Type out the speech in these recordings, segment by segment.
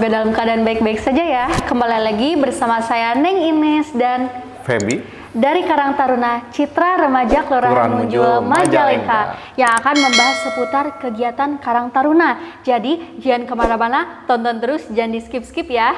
Semoga dalam keadaan baik-baik saja ya. Kembali lagi bersama saya Neng Ines dan Feby dari Karang Taruna Citra Remaja Kelurahan Munjul Majalengka yang akan membahas seputar kegiatan Karang Taruna. Jadi jangan kemana-mana, tonton terus, jangan di skip-skip ya.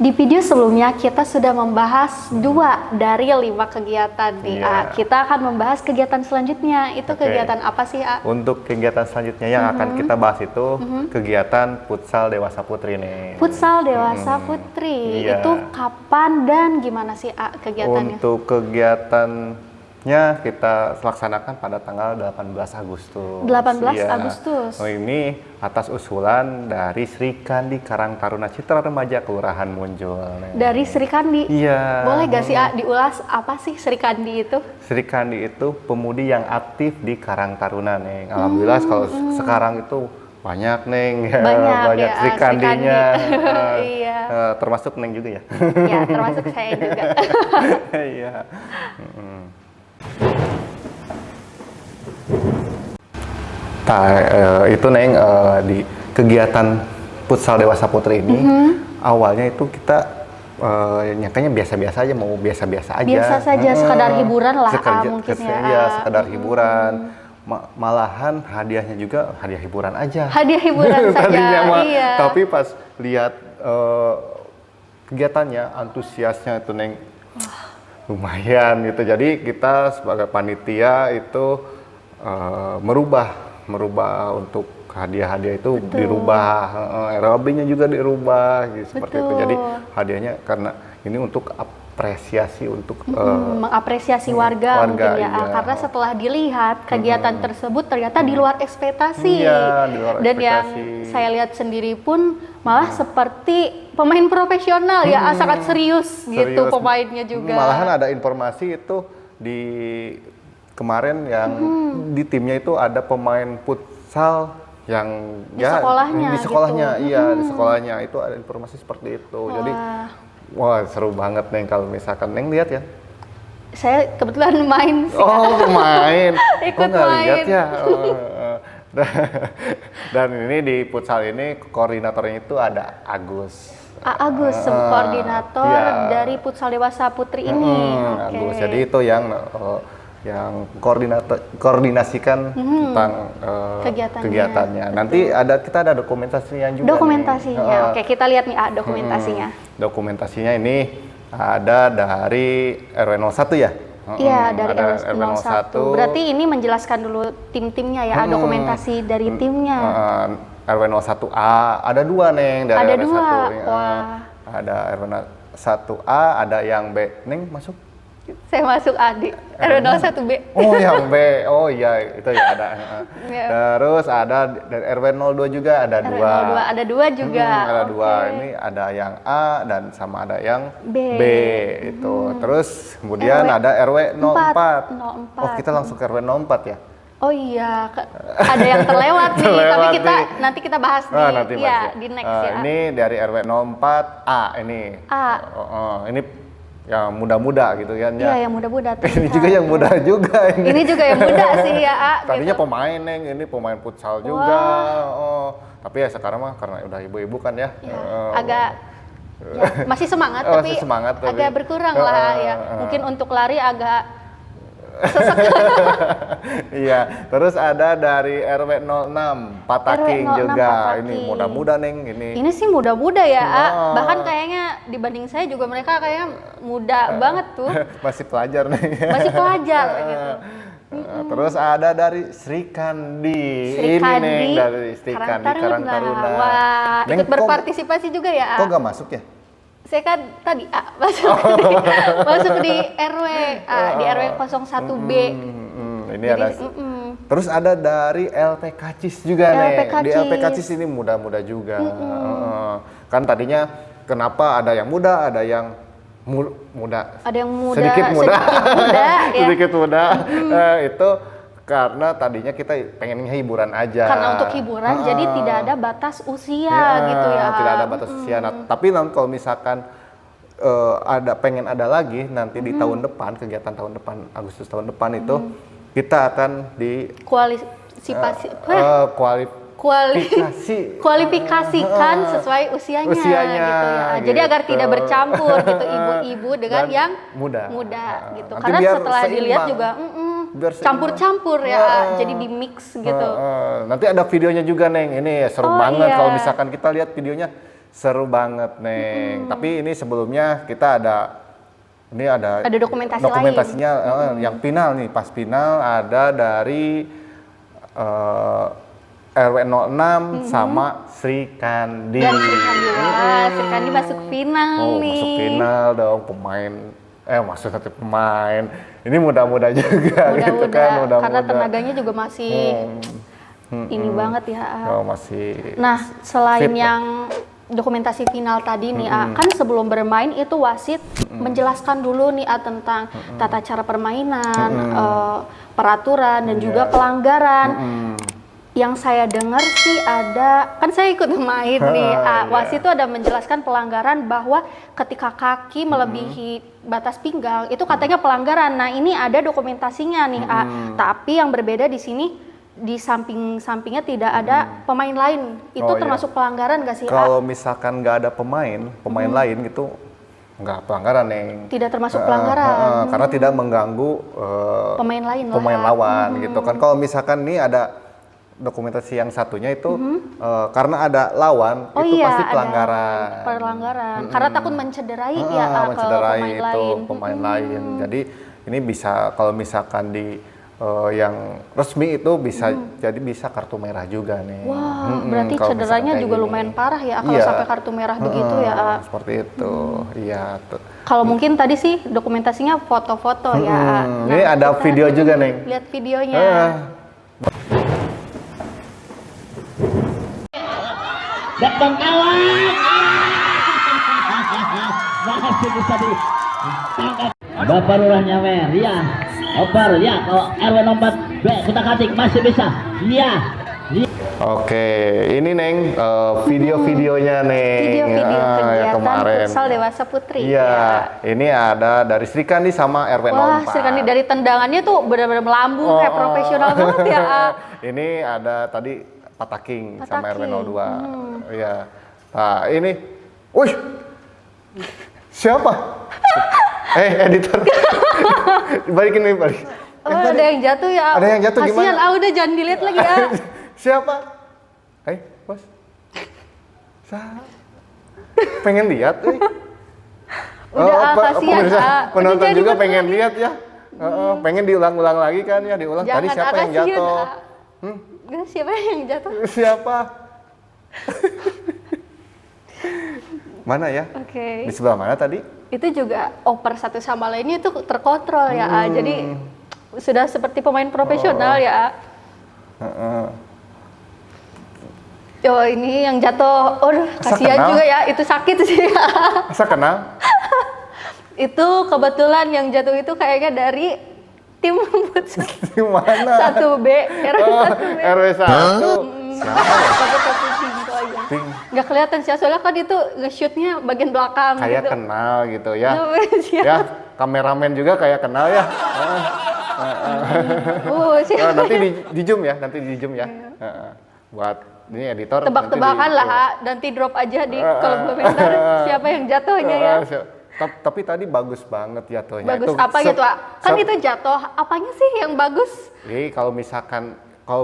Di video sebelumnya kita sudah membahas 2 dari 5 kegiatan nih. Kita akan membahas kegiatan selanjutnya. Itu kegiatan apa sih, A? Untuk kegiatan selanjutnya yang akan kita bahas itu kegiatan futsal dewasa putri nih. Futsal dewasa putri. Iya. Itu kapan dan gimana sih, A, kegiatannya? Untuk kegiatannya kita laksanakan pada tanggal 18 Agustus. 18 Iya. Agustus. Oh, ini atas usulan dari Sri Kandi Karang Taruna Citra Remaja Kelurahan Munjul. Dari Sri Kandi? Iya. Boleh gak sih, A, diulas apa sih Sri Kandi itu? Sri Kandi itu pemudi yang aktif di Karang Taruna nih. Alhamdulillah kalau sekarang itu banyak Neng, Banyak ya, Sri Kandinya. Iya. Termasuk Neng juga ya. Ya, termasuk saya juga. Iya. Itu Neng, di kegiatan futsal dewasa putri ini awalnya itu kita nyangkanya biasa-biasa aja, mau biasa-biasa aja. Biasa saja, sekadar hiburan lah, mungkin ya. Iya, sekadar hiburan. Malahan hadiahnya juga hadiah hiburan aja. Hadiah hiburan saja, iya. Tapi pas lihat kegiatannya, antusiasnya itu Neng, lumayan gitu. Jadi kita sebagai panitia itu merubah untuk hadiah-hadiah itu. Betul. Dirubah, RLB-nya juga dirubah gitu. Seperti itu. Jadi hadiahnya karena ini untuk apresiasi untuk mengapresiasi warga mungkin ya, iya. Karena setelah dilihat kegiatan tersebut ternyata di luar ekspektasi. Iya, di luar dan ekspektasi. yang saya lihat sendiri pun malah seperti pemain profesional ya, sangat serius gitu pemainnya juga. Malahan ada informasi itu di kemarin yang di timnya itu ada pemain futsal yang di sekolahnya di sekolahnya gitu. Iya, di sekolahnya itu ada informasi seperti itu. Jadi wah, seru banget Neng kalau misalkan Neng lihat ya. Saya kebetulan main sih. Oh, main. Ikut nggak main. lihat ya. Dan ini di futsal ini koordinatornya itu ada Agus. Agus, koordinator iya. dari futsal dewasa putri ini. Agus. Jadi itu yang koordinasikan tentang kegiatannya. Nanti kita ada dokumentasinya juga. Dokumentasinya. Oke, kita lihat nih, dokumentasinya. Dokumentasinya ini ada dari RW 01 ya? Iya, dari RW 01. Berarti ini menjelaskan dulu tim-timnya ya, dokumentasi dari timnya. RW 01A, ada 2 Neng dari ada RW 2. 1. Wah. Ada RW 1A, ada yang B. Neng masuk? Saya masuk adik, RW 01B. Oh, yang B. Oh iya, itu ya ada. Terus ada dari RW 02 juga ada 2. Ada 2 juga. Ada 2. Ini ada yang A dan sama ada yang B itu. Terus kemudian ada RW 04. Oh, kita langsung ke RW 04 ya? Oh iya, ada yang terlewat nih, tapi nanti kita bahas di next ya. Ini dari RW 04A ini. Ini yang muda-muda gitu kan ya. Iya, yang muda-muda. Ini juga yang muda juga ini. Ini juga yang muda sih ya, A. Tadinya gitu. pemain Neng, ini pemain futsal juga. Tapi ya sekarang mah karena udah ibu-ibu kan ya. Agak masih semangat, tapi agak berkurang lah ya. Mungkin untuk lari agak Iya, terus ada dari RW 06 Pataking juga. Pataking. Ini muda-muda Neng ini. Ini sih muda-muda ya, bahkan kayaknya dibanding saya juga mereka kayaknya muda banget tuh. Masih pelajar Neng. Masih pelajar gitu. Terus ada dari Sri Kandi. Ini Neng dari Sri Kandi Karang Taruna. Wah, ikut berpartisipasi juga ya, Kok nggak masuk ya? Saya kan tadi masuk di RW di RW 01B. Ini jadi, ada. Terus ada dari LP Kacis juga nih. Di LP Kacis ini muda-muda juga. Kan tadinya kenapa ada yang muda, ada yang muda. Ada yang muda. Sedikit muda. Ya. Sedikit muda. Itu karena tadinya kita pengen hiburan aja. Karena untuk hiburan, jadi tidak ada batas usia gitu ya. Tidak ada batas usia. Nah, tapi nanti kalau misalkan pengen ada lagi nanti di tahun depan, kegiatan tahun depan, Agustus tahun depan itu kita akan kualifikasikan sesuai usianya gitu ya. Jadi gitu. agar tidak bercampur gitu ibu-ibu dengan Dan yang muda gitu. nanti Karena biar setelah dilihat seimbang. juga Biar seimbang. campur-campur ya, jadi di mix gitu. Nanti ada videonya juga Neng, ini seru Oh, banget iya. kalau misalkan kita lihat videonya, seru banget Neng. Tapi ini sebelumnya kita ada dokumentasinya yang final nih, pas final ada dari RW 06 sama Sri Kandi. Dan Sri Kandi, wah, Sri Kandi masuk final nih. Masuk final dong, maksudnya pemain. Ini muda-muda juga gitu kan, muda-muda. Karena tenaganya juga masih ini banget ya. Masih. Nah, selain fit, yang dokumentasi final tadi nih, kan sebelum bermain itu wasit menjelaskan dulu nih tentang tata cara permainan, peraturan dan juga pelanggaran. Yang saya dengar sih kan saya ikut main nih, wasit itu ada menjelaskan pelanggaran bahwa ketika kaki melebihi batas pinggang itu katanya pelanggaran. Nah ini ada dokumentasinya nih, tapi yang berbeda di sini di samping-sampingnya tidak ada pemain lain. Itu termasuk pelanggaran nggak sih? Kalau misalkan nggak ada pemain lain gitu nggak pelanggaran Neng. Tidak termasuk pelanggaran. Karena tidak mengganggu pemain lawan gitu kan. Kalau misalkan nih ada dokumentasi yang satunya itu karena ada lawan itu pasti pelanggaran. Karena takut mencederai mencederai pemain lain. Jadi ini bisa kalau misalkan di yang resmi itu bisa kartu merah juga nih. Wah, berarti cederanya juga lumayan parah ya kalau sampai kartu merah begitu ya. Seperti itu. Iya. Kalau mungkin tadi sih dokumentasinya foto-foto ya. Ini ada video juga Neng. Lihat videonya. Datang kawan, masih bisa ditangkap. Bapak Lurah Nyawer, ya, oper, ya. Kalau RW nomor B kita katik masih bisa, ya. Oke, ini Neng video-videonya Neng. Video-video kegiatan kemarin. Futsal Dewasa Putri. Iya, ini ada dari Sri Kandi sama RW 04. Wah, Sri Kandi dari tendangannya tuh benar-benar melambung kayak profesional banget ya. Ini ada tadi Pataking sama RW 02. Iya. Nah, ini. Wih. Siapa? Editor. Balikin nih, balik. Oh, ada yang jatuh ya. Ada yang jatuh gimana? Kasihan, udah jangan dilihat lagi ya. Siapa? Bos. Pengen lihat, Udah, kasihan, penonton udah juga jadi pengen lihat ya. Pengen diulang-ulang lagi kan ya, diulang. Jangan, tadi siapa yang jatuh? Siapa yang jatuh? Siapa? Mana ya? Oke. Di sebelah mana tadi? Itu juga oper satu sama lainnya itu terkontrol ya. Jadi sudah seperti pemain profesional ya. Oh, ini yang jatuh. Kasihan juga ya. Itu sakit sih. Masa kenal? Itu kebetulan yang jatuh itu kayaknya dari tim futsal. Di mana? 1B, RW 1. Pink. Nggak kelihatan sih, soalnya kan itu nge-shootnya bagian belakang. Kayak gitu. kenal gitu ya. Ya, kameramen juga kayak kenal ya. Nanti di zoom ya, Buat ini editor. Tebak-tebakan lah, nanti drop aja di kolom komentar siapa yang jatuhnya ya. Tapi tadi bagus banget jatuhnya. Bagus itu, apa gitu, kan itu jatuh apanya sih yang bagus? Kalau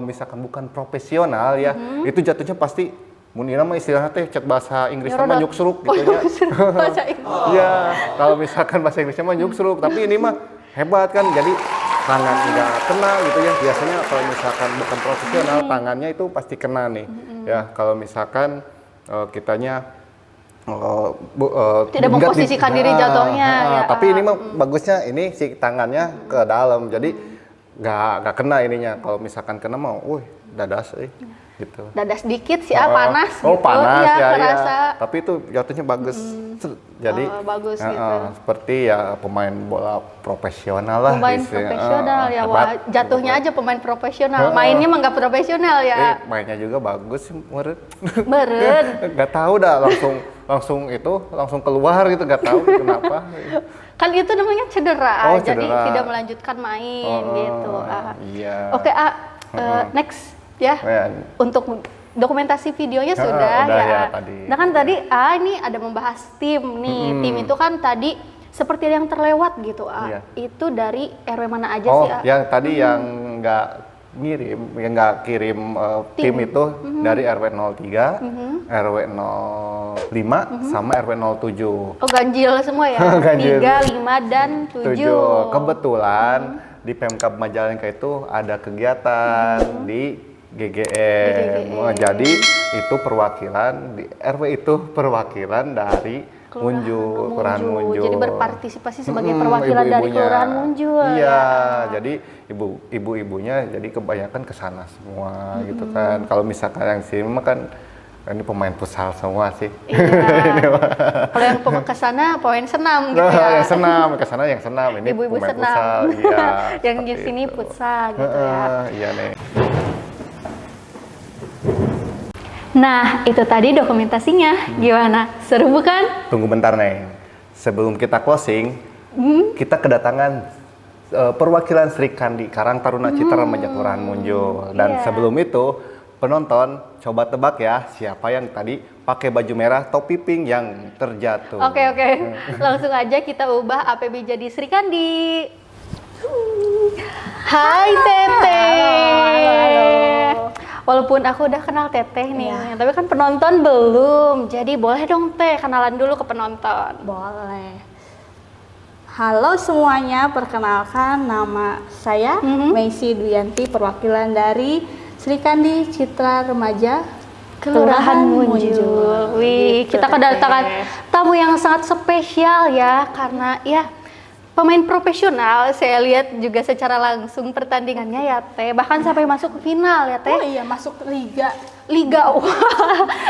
misalkan bukan profesional ya, itu jatuhnya pasti munina mah istilahnya teh cek bahasa Inggris mah nyuksruk gitu ya. Bahasa Inggris. Iya, kalau misalkan bahasa Inggrisnya mah nyuksruk, tapi ini mah hebat kan, jadi tangan nggak kena gitu ya. Biasanya kalau misalkan bukan profesional, tangannya itu pasti kena nih. Ya, kalau misalkan kitanya tidak memposisikan diri jatuhnya. Tapi ini mah bagusnya ini si tangannya ke dalam, jadi nggak kena ininya. Kalau misalkan kena mah, dadas gitu. Dadas dikit sih, panas. Oh, gitu. panas ya. Tapi itu jatuhnya bagus. Jadi bagus gitu. Seperti ya pemain bola profesional lah. Pemain profesional ya, wah, jatuhnya aja pemain profesional. Mainnya mah nggak profesional ya. Mainnya juga bagus sih, meren. Nggak tahu dah, langsung keluar gitu, nggak tahu kenapa. Kan itu namanya cedera, cedera. jadi tidak melanjutkan main gitu. Iya. Oke, Next ya. Ya. Untuk dokumentasi videonya sudah udah ya. ya tadi. Nah kan tadi ini ada membahas tim nih. Tim itu kan tadi seperti yang terlewat gitu. Iya. Itu dari RW mana aja Oh, sih? yang tadi yang nggak ngirim, yang nggak kirim tim itu dari RW 03, RW 05, sama RW 07. Oh ganjil semua ya? Ganjil. 3, 5, dan 7. Kebetulan di Pemkab Majalengka itu ada kegiatan di GGM. Oh, jadi itu perwakilan di RW itu perwakilan dari Munjul, Kelurahan Munjul. Jadi berpartisipasi sebagai perwakilan dari Ibu-ibunya. Kelurahan Munjul. Iya, jadi ibu-ibunya jadi kebanyakan ke sana semua gitu kan. Kalau misalkan yang sini mah kan ini pemain futsal semua sih. Iya. Kalau yang ke sana pemain senam gitu Nah, ya. yang senam, ke sana yang senam, ini Ibu-ibu pemain senam. futsal. Iya. Yang di seperti sini itu. futsal gitu ya. Iya nih. Nah, itu tadi dokumentasinya. Gimana? Seru bukan? Tunggu bentar nih. Sebelum kita closing, kita kedatangan perwakilan Sri Kandi Karang Taruna Citra Remaja Kelurahan Munjul. Dan Iya. sebelum itu, penonton coba tebak ya siapa yang tadi pakai baju merah topi pink yang terjatuh. Oke. Langsung aja kita ubah APB jadi Sri Kandi. Hai Teteh. Walaupun aku udah kenal Teteh nih, tapi kan penonton belum. Jadi boleh dong Teh kenalan dulu ke penonton. Boleh. Halo semuanya, perkenalkan nama saya Meisi Dwianti, perwakilan dari Sri Kandi Citra Remaja Kelurahan Munjul. Wih, Gitu, kita kedatangan Teteh. tamu yang sangat spesial ya, karena ya pemain profesional. Saya lihat juga secara langsung pertandingannya ya Teh, bahkan sampai masuk ke final ya Teh. Oh iya, masuk liga. Liga wah,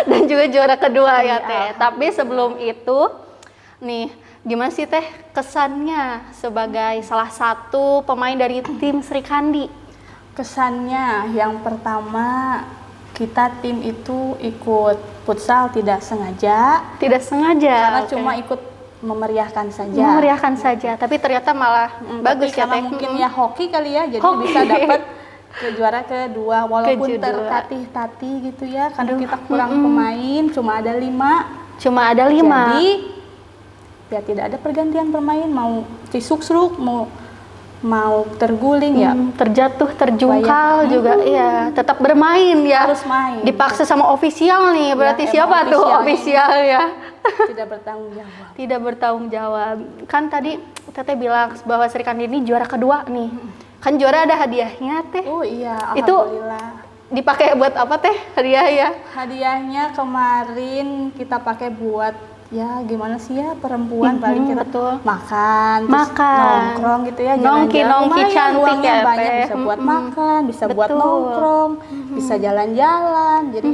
dan juga juara kedua ya Iya, Teh. Tapi sebelum itu, nih gimana sih Teh kesannya sebagai salah satu pemain dari tim Sri Kandi? Kesannya yang pertama, kita tim itu ikut futsal tidak sengaja, Tidak sengaja. karena oke. cuma ikut memeriahkan saja. Memeriahkan saja, tapi ternyata malah bagus Tapi ya karena Teh. mungkin ya hoki kali ya, jadi Hoki. bisa dapat ke juara kedua walaupun Kedua. tertatih-tatih gitu ya, karena kita kurang pemain, cuma ada 5. Cuma ada 5. Jadi ya tidak ada pergantian pemain, mau cisuk-sruk, mau terguling ya Terjatuh, terjungkal Bayang. juga, iya, tetap bermain ya. harus main. Dipaksa sama ofisial nih, berarti Ya, siapa emang tuh ofisialnya. ofisial ya? Tidak bertanggung jawab. Tidak bertanggung jawab. Kan tadi Teteh bilang bahwa Sri Kandi ini juara kedua nih. Kan juara ada hadiahnya Teh. Oh iya, Itu alhamdulillah. dipakai buat apa Teh hadiah ya? Hadiahnya kemarin kita pakai buat ya gimana sih ya, perempuan paling kita betul. makan, terus Makan. nongkrong gitu ya, Nongki jalan-jalan. Lumayan, cantik uangnya ya, banyak, Teh. bisa buat makan, bisa buat Betul. nongkrong, bisa jalan-jalan. Jadi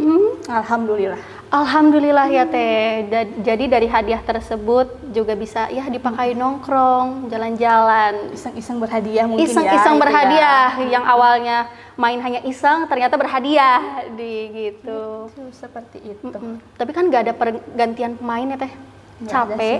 alhamdulillah. Alhamdulillah ya Teh. Jadi dari hadiah tersebut juga bisa ya dipakai nongkrong, jalan-jalan. Iseng-iseng berhadiah mungkin ya. Iseng-iseng itu berhadiah, yang awalnya main hanya iseng ternyata berhadiah di gitu. ya. Itu seperti itu. Tapi kan nggak ada pergantian pemain ya Teh. Nggak ada Capek. sih.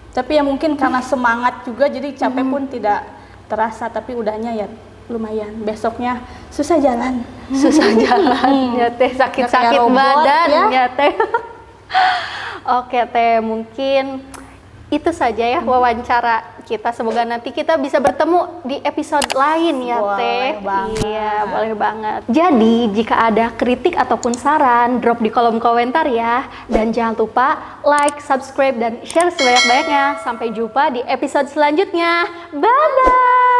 Tapi ya mungkin karena semangat juga, jadi capek pun tidak terasa, tapi udahnya ya lumayan. Besoknya susah jalan. Susah jalan ya Teh, sakit-sakit kayak robot, badan ya. ya Teh. Oke Teh, mungkin itu saja ya wawancara kita. Semoga nanti kita bisa bertemu di episode lain ya Boleh Teh. banget. Iya, boleh banget. Jadi jika ada kritik ataupun saran, drop di kolom komentar ya. Dan jangan lupa like, subscribe, dan share sebanyak-banyaknya. Sampai jumpa di episode selanjutnya. Bye-bye!